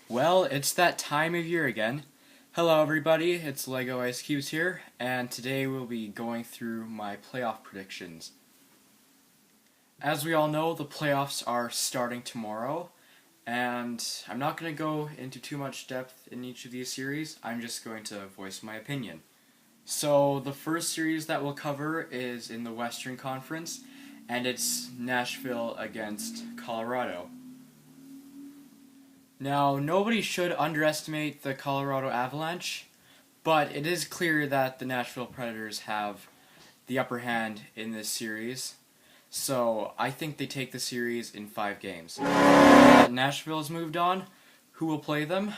Well, it's that time of year again. Hello everybody, it's Lego Ice Cubes here, and today we'll be going through my playoff predictions. As we all know, the playoffs are starting tomorrow, and I'm not going to go into too much depth in each of these series, I'm just going to voice my opinion. So, the first series that we'll cover is in the Western Conference, and it's Nashville against Colorado. Now, nobody should underestimate the Colorado Avalanche, but it is clear that the Nashville Predators have the upper hand in this series. So, I think they take the series in 5 games. Now that Nashville has moved on, who will play them?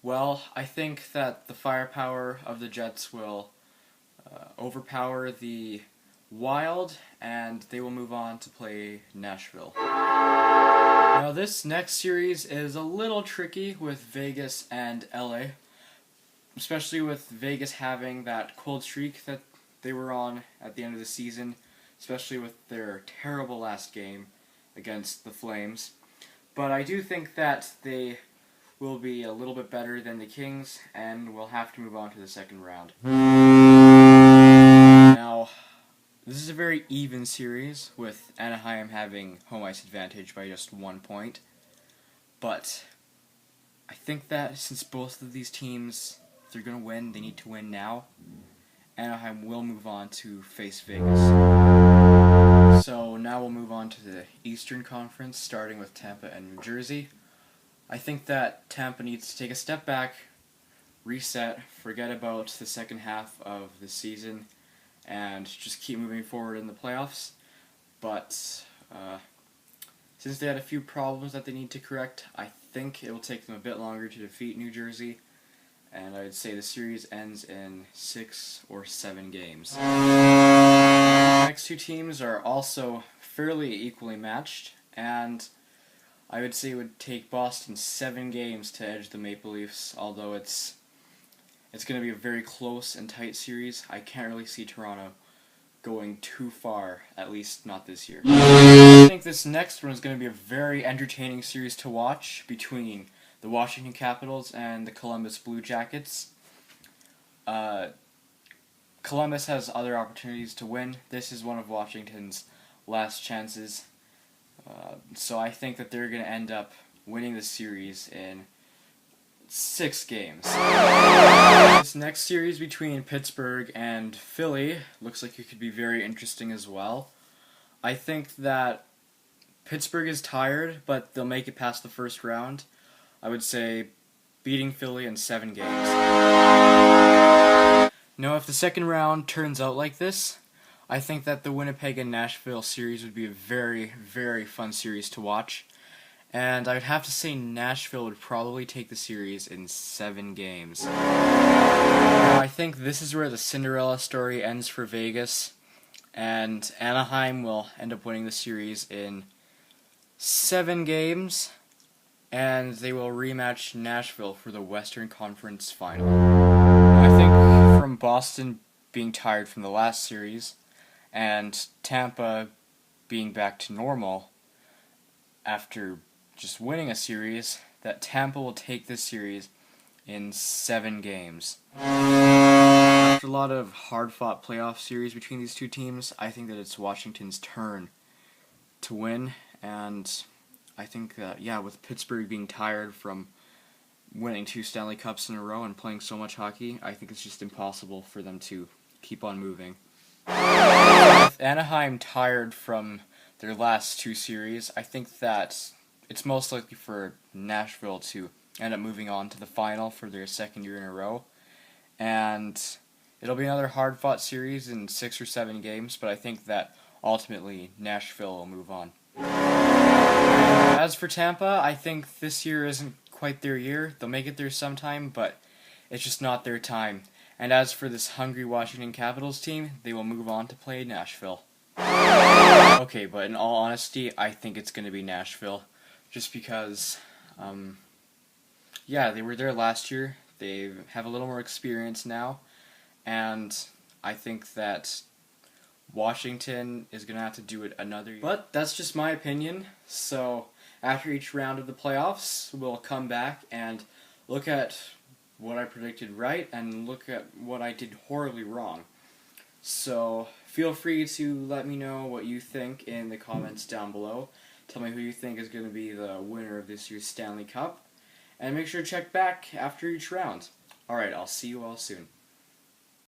Well, I think that the firepower of the Jets will overpower the Wild, and they will move on to play Nashville. Now, this next series is a little tricky with Vegas and LA, especially with Vegas having that cold streak that they were on at the end of the season, especially with their terrible last game against the Flames. But I do think that they will be a little bit better than the Kings, and will have to move on to the second round. Now, this is a very even series, with Anaheim having home ice advantage by just 1 point. But I think that since both of these teams, if they're going to win, they need to win now. Anaheim will move on to face Vegas. So now we'll move on to the Eastern Conference, starting with Tampa and New Jersey. I think that Tampa needs to take a step back, reset, forget about the second half of the season, and just keep moving forward in the playoffs. But since they had a few problems that they need to correct, I think it will take them a bit longer to defeat New Jersey, and I'd say the series ends in 6 or 7 games. The next two teams are also fairly equally matched, and I would say it would take Boston 7 games to edge the Maple Leafs, although it's going to be a very close and tight series. I can't really see Toronto going too far, at least not this year. I think this next one is going to be a very entertaining series to watch between the Washington Capitals and the Columbus Blue Jackets. Columbus has other opportunities to win. This is one of Washington's last chances. So I think that they're going to end up winning the series in 6 games. This next series between Pittsburgh and Philly looks like it could be very interesting as well. I think that Pittsburgh is tired, but they'll make it past the first round. I would say beating Philly in 7 games. Now, if the second round turns out like this, I think that the Winnipeg and Nashville series would be a very, very fun series to watch. And I would have to say Nashville would probably take the series in 7 games. Now, I think this is where the Cinderella story ends for Vegas, and Anaheim will end up winning the series in 7 games, and they will rematch Nashville for the Western Conference Final. I think from Boston being tired from the last series, and Tampa being back to normal after just winning a series, that Tampa will take this series in 7 games. After a lot of hard-fought playoff series between these two teams, I think that it's Washington's turn to win, and I think that, with Pittsburgh being tired from winning 2 Stanley Cups in a row and playing so much hockey, I think it's just impossible for them to keep on moving. With Anaheim tired from their last 2 series, I think that it's most likely for Nashville to end up moving on to the final for their 2nd year in a row. And it'll be another hard-fought series in 6 or 7 games, but I think that ultimately Nashville will move on. As for Tampa, I think this year isn't quite their year. They'll make it there sometime, but it's just not their time. And as for this hungry Washington Capitals team, they will move on to play Nashville. Okay, but in all honesty, I think it's going to be Nashville. Just because, they were there last year. They have a little more experience now. And I think that Washington is going to have to do it another year. But that's just my opinion. So After each round of the playoffs, we'll come back and look at what I predicted right and look at what I did horribly wrong. So feel free to let me know what you think in the comments down below. Tell me who you think is going to be the winner of this year's Stanley Cup. And make sure to check back after each round. Alright, I'll see you all soon.